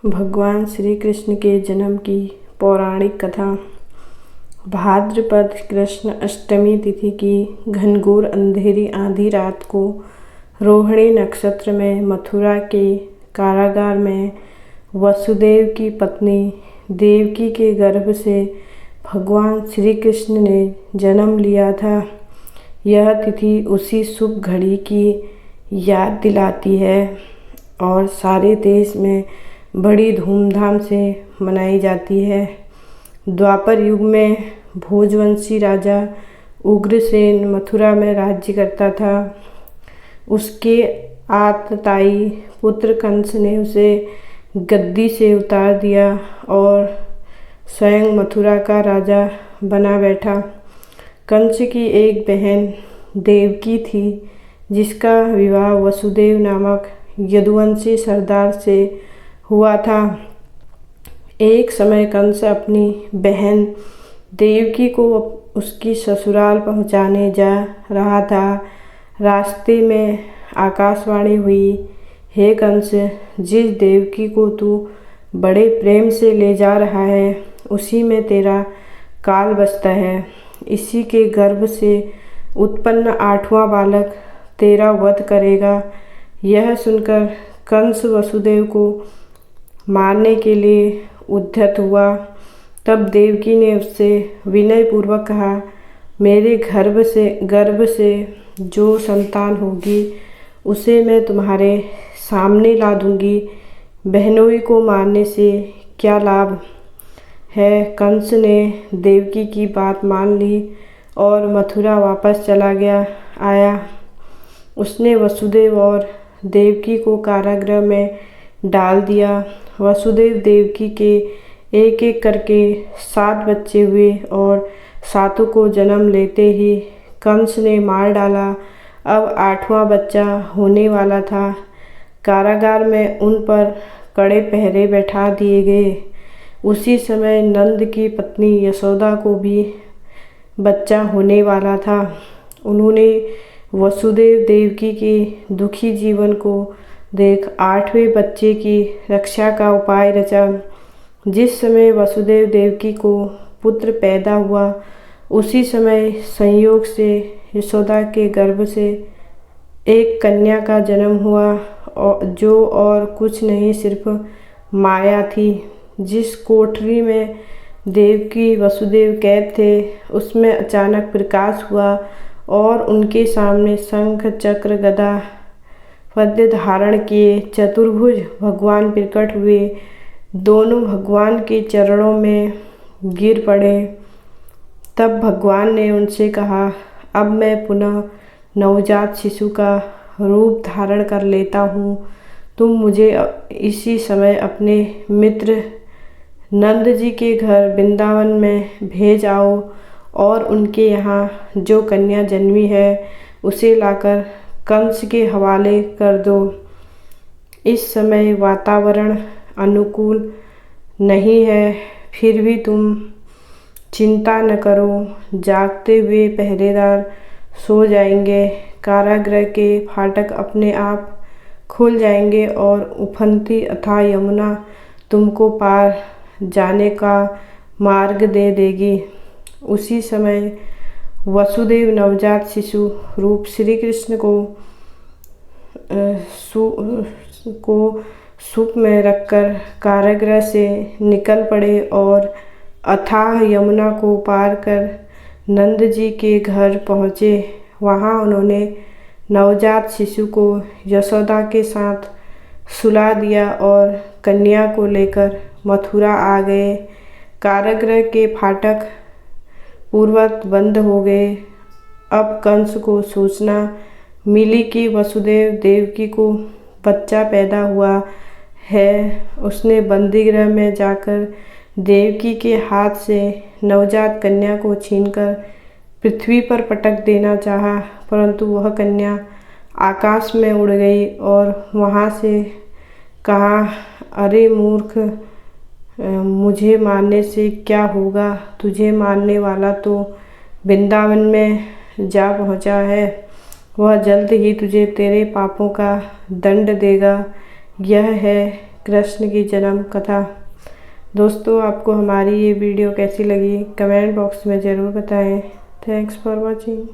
भगवान श्री कृष्ण के जन्म की पौराणिक कथा। भाद्रपद कृष्ण अष्टमी तिथि की घनघोर अंधेरी आधी रात को रोहिणी नक्षत्र में मथुरा के कारागार में वसुदेव की पत्नी देवकी के गर्भ से भगवान श्री कृष्ण ने जन्म लिया था। यह तिथि उसी शुभ घड़ी की याद दिलाती है और सारे देश में बड़ी धूमधाम से मनाई जाती है। द्वापर युग में भोजवंशी राजा उग्रसेन मथुरा में राज्य करता था। उसके आतताई पुत्र कंस ने उसे गद्दी से उतार दिया और स्वयं मथुरा का राजा बना बैठा। कंस की एक बहन देवकी थी, जिसका विवाह वसुदेव नामक यदुवंशी सरदार से हुआ था। एक समय कंस अपनी बहन देवकी को उसकी ससुराल पहुंचाने जा रहा था। रास्ते में आकाशवाणी हुई, हे कंस, जिस देवकी को तू बड़े प्रेम से ले जा रहा है, उसी में तेरा काल बसता है। इसी के गर्भ से उत्पन्न 8वां बालक तेरा वध करेगा। यह सुनकर कंस वसुदेव को मारने के लिए उद्यत हुआ। तब देवकी ने उससे विनयपूर्वक कहा, मेरे गर्भ से जो संतान होगी उसे मैं तुम्हारे सामने ला दूंगी। बहनोई को मारने से क्या लाभ है। कंस ने देवकी की बात मान ली और मथुरा वापस चला आया। उसने वसुदेव और देवकी को कारागृह में डाल दिया। वसुदेव देवकी के एक एक करके 7 बच्चे हुए और 7 को जन्म लेते ही कंस ने मार डाला। अब 8वां बच्चा होने वाला था। कारागार में उन पर कड़े पहरे बैठा दिए गए। उसी समय नंद की पत्नी यशोदा को भी बच्चा होने वाला था। उन्होंने वसुदेव देवकी के दुखी जीवन को देख 8वें बच्चे की रक्षा का उपाय रचा। जिस समय वसुदेव देवकी को पुत्र पैदा हुआ, उसी समय संयोग से यशोदा के गर्भ से एक कन्या का जन्म हुआ, जो और कुछ नहीं सिर्फ माया थी। जिस कोठरी में देवकी वसुदेव कैद थे, उसमें अचानक प्रकाश हुआ और उनके सामने शंख चक्र गदा पद्य धारण किए चतुर्भुज भगवान प्रकट हुए। दोनों भगवान के चरणों में गिर पड़े। तब भगवान ने उनसे कहा, अब मैं पुनः नवजात शिशु का रूप धारण कर लेता हूँ। तुम मुझे इसी समय अपने मित्र नंद जी के घर वृंदावन में भेज आओ और उनके यहाँ जो कन्या जन्मी है उसे लाकर कंस के हवाले कर दो। इस समय वातावरण अनुकूल नहीं है, फिर भी तुम चिंता न करो। जागते हुए पहरेदार सो जाएंगे। कारागृह के फाटक अपने आप खुल जाएंगे और उफनती अथाह यमुना तुमको पार जाने का मार्ग दे देगी। उसी समय वसुदेव नवजात शिशु रूप श्री कृष्ण को सूप में रखकर कारागृह से निकल पड़े और अथाह यमुना को पार कर नंद जी के घर पहुँचे। वहाँ उन्होंने नवजात शिशु को यशोदा के साथ सुला दिया और कन्या को लेकर मथुरा आ गए। कारागृह के फाटक पूर्ववत बंद हो गए। अब कंस को सूचना मिली कि वसुदेव देवकी को बच्चा पैदा हुआ है। उसने बंदीगृह में जाकर देवकी के हाथ से नवजात कन्या को छीनकर पृथ्वी पर पटक देना चाहा, परंतु वह कन्या आकाश में उड़ गई और वहाँ से कहा, अरे मूर्ख, मुझे मारने से क्या होगा। तुझे मारने वाला तो वृंदावन में जा पहुँचा है। वह जल्द ही तुझे तेरे पापों का दंड देगा। यह है कृष्ण की जन्म कथा। दोस्तों, आपको हमारी ये वीडियो कैसी लगी कमेंट बॉक्स में ज़रूर बताएं। Thanks for watching.